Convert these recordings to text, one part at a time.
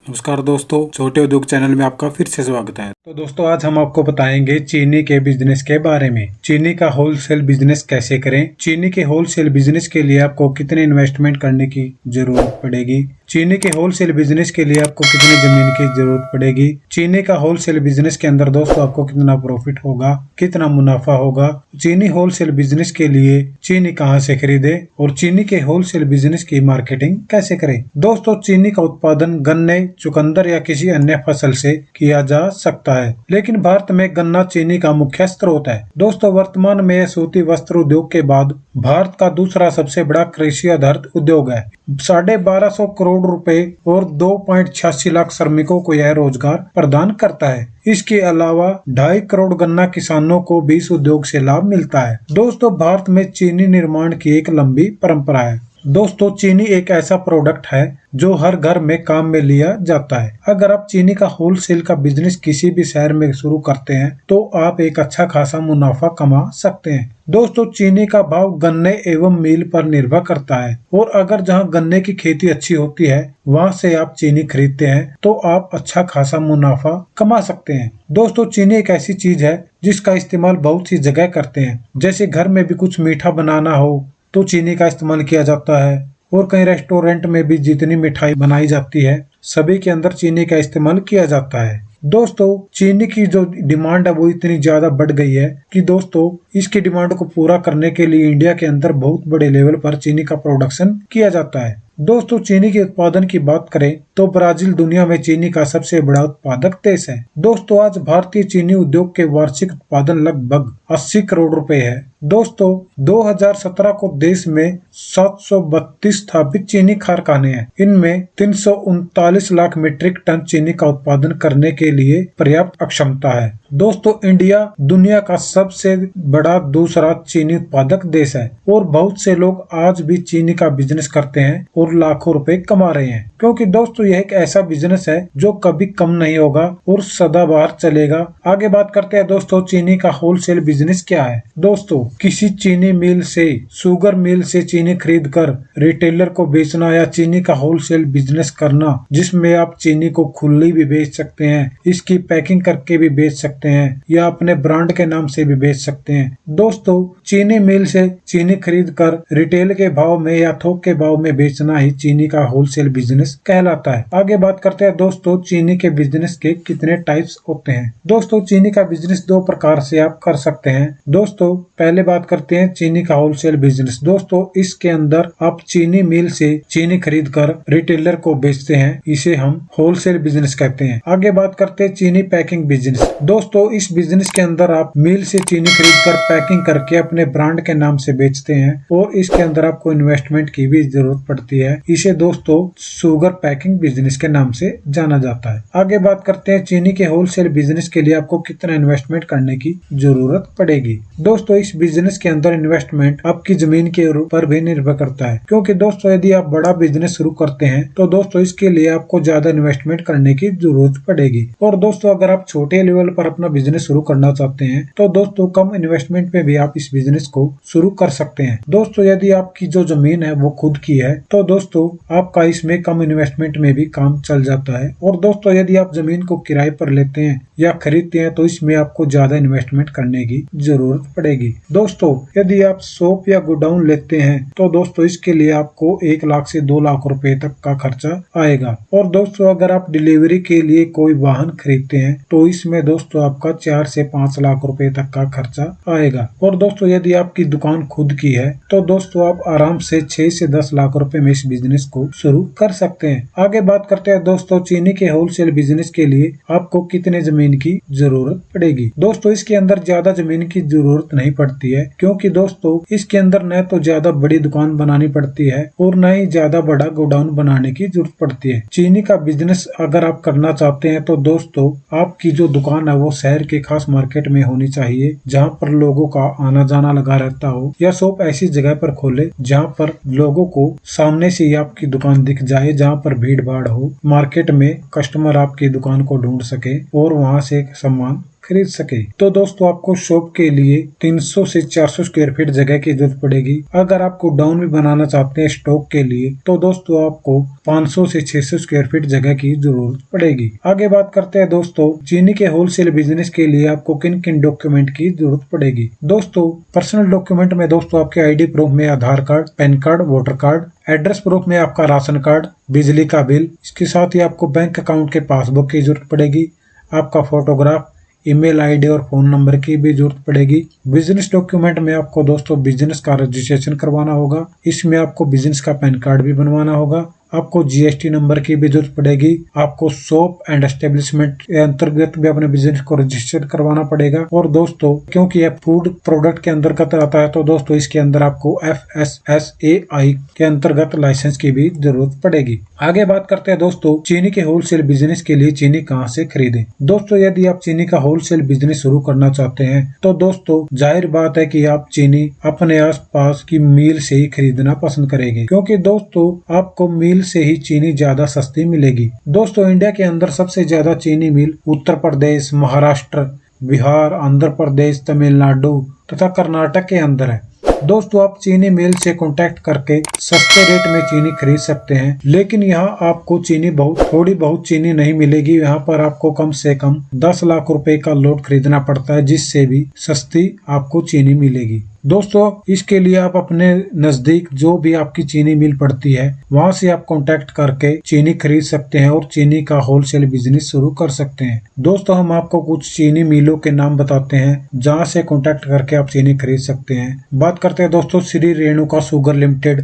नमस्कार दोस्तों, छोटे उद्योग चैनल में आपका फिर से स्वागत है। तो दोस्तों, आज हम आपको बताएंगे चीनी के बिजनेस के बारे में। चीनी का होलसेल बिजनेस कैसे करें, चीनी के होलसेल बिजनेस के लिए आपको कितने इन्वेस्टमेंट करने की जरूरत पड़ेगी, चीनी के होलसेल बिजनेस के लिए आपको कितनी जमीन की जरूरत पड़ेगी, चीनी का होलसेल बिजनेस के अंदर दोस्तों आपको कितना प्रॉफिट होगा, कितना मुनाफा होगा, चीनी होलसेल बिजनेस के लिए चीनी कहां से खरीदे और चीनी के होलसेल बिजनेस की मार्केटिंग कैसे करें। दोस्तों, चीनी का उत्पादन गन्ने, चुकंदर या किसी अन्य फसल से किया जा सकता है, लेकिन भारत में गन्ना चीनी का मुख्य स्रोत है। दोस्तों, वर्तमान में यह सूती वस्त्र उद्योग के बाद भारत का दूसरा सबसे बड़ा कृषि आधारित उद्योग है। 1250 करोड़ रुपए और 2.86 लाख श्रमिकों को यह रोजगार प्रदान करता है। इसके अलावा 2.5 करोड़ गन्ना किसानों को भी इस उद्योग से लाभ मिलता है। दोस्तों, भारत में चीनी निर्माण की एक लंबी परंपरा है। दोस्तों, चीनी एक ऐसा प्रोडक्ट है जो हर घर में काम में लिया जाता है। अगर आप चीनी का होलसेल का बिजनेस किसी भी शहर में शुरू करते हैं तो आप एक अच्छा खासा मुनाफा कमा सकते हैं। दोस्तों, चीनी का भाव गन्ने एवं मील पर निर्भर करता है और अगर जहां गन्ने की खेती अच्छी होती है वहां से आप चीनी खरीदते हैं तो आप अच्छा खासा मुनाफा कमा सकते हैं। दोस्तों, चीनी एक ऐसी चीज है जिसका इस्तेमाल बहुत सी जगह करते हैं। जैसे घर में भी कुछ मीठा बनाना हो तो चीनी का इस्तेमाल किया जाता है और कई रेस्टोरेंट में भी जितनी मिठाई बनाई जाती है सभी के अंदर चीनी का इस्तेमाल किया जाता है। दोस्तों, चीनी की जो डिमांड है वो इतनी ज्यादा बढ़ गई है कि दोस्तों इसकी डिमांड को पूरा करने के लिए इंडिया के अंदर बहुत बड़े लेवल पर चीनी का प्रोडक्शन किया जाता है। दोस्तों, चीनी के उत्पादन की बात करें तो ब्राजील दुनिया में चीनी का सबसे बड़ा उत्पादक देश है। दोस्तों, आज भारतीय चीनी उद्योग के वार्षिक उत्पादन लगभग 80 करोड़ रुपए है। दोस्तों, 2017 को देश में 732 स्थापित चीनी कारखाने हैं। इनमें 339 लाख मीट्रिक टन चीनी का उत्पादन करने के लिए पर्याप्त अक्षमता है। दोस्तों, इंडिया दुनिया का सबसे बड़ा दूसरा चीनी उत्पादक देश है और बहुत से लोग आज भी चीनी का बिजनेस करते हैं और लाखों रुपए कमा रहे हैं, क्योंकि दोस्तों यह एक ऐसा बिजनेस है जो कभी कम नहीं होगा और सदाबहार चलेगा। आगे बात करते हैं दोस्तों, चीनी का होलसेल बिजनेस क्या है। दोस्तों, किसी चीनी मिल से, शुगर मिल से चीनी खरीद कर रिटेलर को बेचना या चीनी का होलसेल बिजनेस करना जिसमें आप चीनी को खुली भी बेच सकते हैं, इसकी पैकिंग करके भी बेच सकते हैं या अपने ब्रांड के नाम से भी बेच सकते हैं। दोस्तों, चीनी मिल से चीनी खरीद कर रिटेल के भाव में या थोक के भाव में बेचना ही चीनी का होलसेल बिजनेस कहलाता है। आगे बात करते हैं दोस्तों, चीनी के बिजनेस के कितने टाइप्स होते हैं। दोस्तों, चीनी का बिजनेस दो प्रकार से आप कर सकते हैं। दोस्तों, पहले बात करते हैं चीनी का होलसेल बिजनेस। दोस्तों, इसके अंदर आप चीनी मिल से चीनी खरीद कर रिटेलर को बेचते हैं, इसे हम होलसेल बिजनेस कहते हैं। आगे बात करते हैं चीनी पैकिंग बिजनेस। दोस्तों, इस बिजनेस के अंदर आप मिल से चीनी खरीद कर पैकिंग करके अपने ब्रांड के नाम से बेचते हैं और इसके अंदर आपको इन्वेस्टमेंट की भी जरूरत पड़ती है। इसे दोस्तों शुगर पैकिंग बिजनेस के नाम से जाना जाता है। आगे बात करते हैं चीनी के होलसेल बिजनेस के लिए आपको कितना इन्वेस्टमेंट करने की जरूरत पड़ेगी। दोस्तों, इस बिजनेस के अंदर इन्वेस्टमेंट आपकी जमीन के ऊपर भी निर्भर करता है, क्योंकि दोस्तों यदि आप बड़ा बिजनेस शुरू करते हैं तो दोस्तों इसके लिए आपको ज्यादा इन्वेस्टमेंट करने की जरूरत पड़ेगी। और दोस्तों, अगर आप छोटे लेवल पर अपना बिजनेस शुरू करना चाहते हैं तो दोस्तों कम इन्वेस्टमेंट में भी आप इस बिजनेस को शुरू कर सकते हैं। दोस्तों, यदि आपकी जो जमीन है वो खुद की है तो दोस्तों आपका इसमें कम इन्वेस्टमेंट में भी काम चल जाता है। और दोस्तों, यदि आप जमीन को किराए पर लेते हैं या खरीदते हैं तो इसमें आपको ज्यादा इन्वेस्टमेंट करने की जरूरत पड़ेगी। दोस्तों, यदि आप शॉप या गोडाउन लेते हैं तो दोस्तों इसके लिए आपको 1 लाख से 2 लाख रुपए तक का खर्चा आएगा। और दोस्तों, अगर आप डिलीवरी के लिए कोई वाहन खरीदते हैं तो इसमें दोस्तों आपका 4 से 5 लाख रुपए तक का खर्चा आएगा। और दोस्तों, यदि आपकी दुकान खुद की है तो दोस्तों आप आराम से 6 से 10 लाख रुपए में इस बिजनेस को शुरू कर सकते हैं। आगे बात करते हैं दोस्तों, चीनी के होलसेल बिजनेस के लिए आपको कितने जमीन की जरूरत पड़ेगी। दोस्तों, इसके अंदर ज्यादा जमीन की जरूरत नहीं पड़ती है, क्योंकि दोस्तों इसके अंदर न तो ज्यादा बड़ी दुकान बनानी पड़ती है और न ही ज्यादा बड़ा गोडाउन बनाने की जरूरत पड़ती है। चीनी का बिजनेस अगर आप करना चाहते हैं तो दोस्तों आपकी जो दुकान है वो शहर के खास मार्केट में होनी चाहिए, जहां पर लोगों का आना जाना लगा रहता हो, या शॉप ऐसी जगह पर खोले जहां पर लोगों को सामने से ही आपकी दुकान दिख जाए, जहां पर भीड़ भाड़ हो, मार्केट में कस्टमर आपकी दुकान को ढूंढ सके और वहां से सामान खरीद सके। तो दोस्तों आपको शॉप के लिए 300 से 400 स्क्वायर फीट जगह की जरूरत पड़ेगी। अगर आपको डाउन भी बनाना चाहते हैं स्टॉक के लिए तो दोस्तों आपको 500 से 600 स्क्वायर फीट जगह की जरूरत पड़ेगी। आगे बात करते हैं दोस्तों चीनी के होलसेल बिजनेस के लिए आपको किन किन डॉक्यूमेंट की जरूरत पड़ेगी। दोस्तों पर्सनल डॉक्यूमेंट में दोस्तों आपके आईडी प्रूफ में Aadhaar card, PAN card, voter card, address proof में आपका राशन कार्ड, बिजली का बिल, इसके साथ ही आपको बैंक अकाउंट के पासबुक की जरूरत पड़ेगी, आपका फोटोग्राफ, ईमेल आईडी और फोन नंबर की भी जरूरत पड़ेगी। बिजनेस डॉक्यूमेंट में आपको दोस्तों बिजनेस का रजिस्ट्रेशन करवाना होगा, इसमें आपको बिजनेस का पैन कार्ड भी बनवाना होगा, आपको जीएसटी नंबर की भी जरूरत पड़ेगी, आपको शॉप एंड एस्टेब्लिशमेंट के अंतर्गत भी अपने बिजनेस को रजिस्टर करवाना पड़ेगा। और दोस्तों क्योंकि यह फूड प्रोडक्ट के अंतर्गत आता है तो दोस्तों इसके अंदर आपको FSSAI के अंतर्गत लाइसेंस की भी जरूरत पड़ेगी। आगे बात करते हैं दोस्तों चीनी के होलसेल बिजनेस के लिए चीनी कहाँ से खरीदें। दोस्तों यदि आप चीनी का होलसेल बिजनेस शुरू करना चाहते हैं तो दोस्तों जाहिर बात है कि आप चीनी अपने आसपास की मिल से ही खरीदना पसंद करेंगे, क्योंकि दोस्तों आपको मिल से ही चीनी ज्यादा सस्ती मिलेगी। दोस्तों इंडिया के अंदर सबसे ज्यादा चीनी मिल उत्तर प्रदेश, महाराष्ट्र, बिहार, आंध्र प्रदेश, तमिलनाडु तथा कर्नाटक के अंदर है। दोस्तों आप चीनी मिल से कांटेक्ट करके सस्ते रेट में चीनी खरीद सकते हैं, लेकिन यहाँ आपको चीनी थोड़ी बहुत चीनी नहीं मिलेगी। यहाँ पर आपको कम से कम 10 लाख रुपए का लोड खरीदना पड़ता है, जिससे भी सस्ती आपको चीनी मिलेगी। दोस्तों इसके लिए आप अपने नजदीक जो भी आपकी चीनी मिल पड़ती है वहां से आप कांटेक्ट करके चीनी खरीद सकते हैं और चीनी का होलसेल बिजनेस शुरू कर सकते हैं। दोस्तों हम आपको कुछ चीनी मिलों के नाम बताते हैं जहां से कांटेक्ट करके आप चीनी खरीद सकते हैं। बात करते हैं दोस्तों Shri Renuka sugar limited,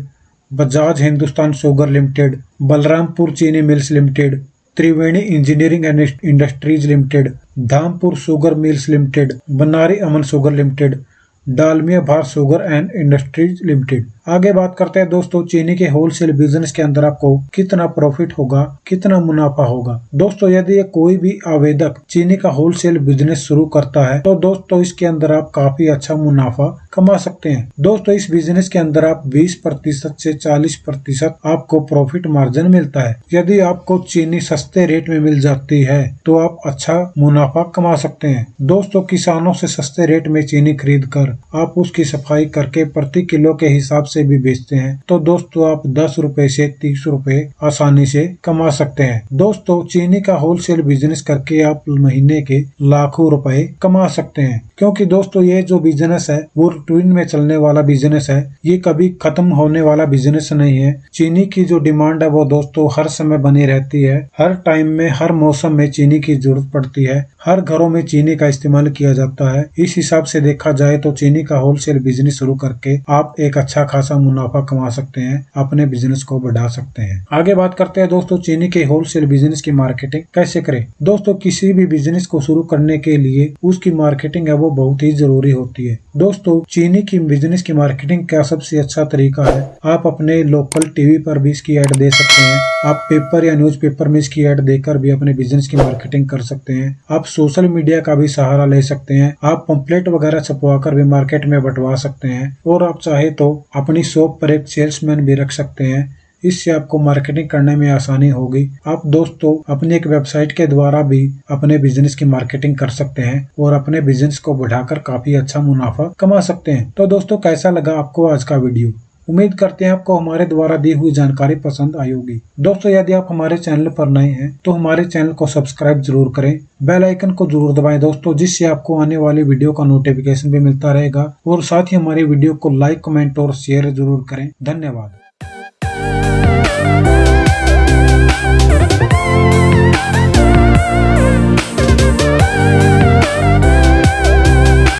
Bajaj Hindustan sugar limited, Balrampur चीनी mills limited, Triveni engineering and industries limited, Dhampur sugar mills limited, Bannari Amman sugar limited, Dalmia Bharat sugar and industries limited. आगे बात करते हैं दोस्तों चीनी के होलसेल बिजनेस के अंदर आपको कितना प्रॉफिट होगा, कितना मुनाफा होगा। दोस्तों यदि कोई भी आवेदक चीनी का होलसेल बिजनेस शुरू करता है तो दोस्तों इसके अंदर आप काफी अच्छा मुनाफा कमा सकते हैं। दोस्तों इस बिजनेस के अंदर आप 20% से 40% आपको प्रॉफिट मार्जिन मिलता है। यदि आपको चीनी सस्ते रेट में मिल जाती है तो आप अच्छा मुनाफा कमा सकते हैं। दोस्तों किसानों से सस्ते रेट में चीनी खरीद कर आप उसकी सफाई करके प्रति किलो के हिसाब से भी बेचते हैं तो दोस्तों आप 10 रुपए से 30 रुपए आसानी से कमा सकते हैं। दोस्तों चीनी का होलसेल बिजनेस करके आप महीने के लाखों रुपए कमा सकते हैं, क्योंकि दोस्तों ये जो बिजनेस है वो रूटीन में चलने वाला बिजनेस है, ये कभी खत्म होने वाला बिजनेस नहीं है। चीनी की जो डिमांड है वो दोस्तों हर समय बनी रहती है, हर टाइम में हर मौसम में चीनी की जरूरत पड़ती है, हर घरों में चीनी का इस्तेमाल किया जाता है। इस हिसाब से देखा जाए तो चीनी का होलसेल बिजनेस शुरू करके आप एक अच्छा खासा मुनाफा कमा सकते हैं, अपने बिजनेस को बढ़ा सकते हैं। आगे बात करते हैं दोस्तों चीनी के होलसेल बिजनेस की मार्केटिंग कैसे करें। दोस्तों किसी भी बिजनेस को शुरू करने के लिए उसकी मार्केटिंग है वो बहुत ही जरूरी होती है। दोस्तों चीनी की बिजनेस की मार्केटिंग का सबसे अच्छा तरीका है आप अपने लोकल टीवी पर भी इसकी ऐड दे सकते हैं, आप पेपर या न्यूज़पेपर में इसकी ऐड देकर भी अपने बिजनेस की मार्केटिंग कर सकते हैं, आप सोशल मीडिया का भी सहारा ले सकते हैं, आप पंपलेट वगैरह छपवा कर भी मार्केट में बंटवा सकते हैं और आप चाहे तो अपनी शॉप पर एक सेल्समैन भी रख सकते हैं। इससे आपको मार्केटिंग करने में आसानी होगी। आप दोस्तों अपनी एक वेबसाइट के द्वारा भी अपने बिजनेस की मार्केटिंग कर सकते हैं और अपने बिजनेस को बढ़ाकर काफी अच्छा मुनाफा कमा सकते हैं। तो दोस्तों कैसा लगा आपको आज का वीडियो? उम्मीद करते हैं आपको हमारे द्वारा दी हुई जानकारी पसंद आई होगी। दोस्तों यदि आप हमारे चैनल पर नए हैं तो हमारे चैनल को सब्सक्राइब जरूर करें, बेल आइकन को जरूर दबाएं दोस्तों, जिससे आपको आने वाली वीडियो का नोटिफिकेशन भी मिलता रहेगा। और साथ ही हमारी वीडियो को लाइक, कमेंट और शेयर जरूर करें। धन्यवाद।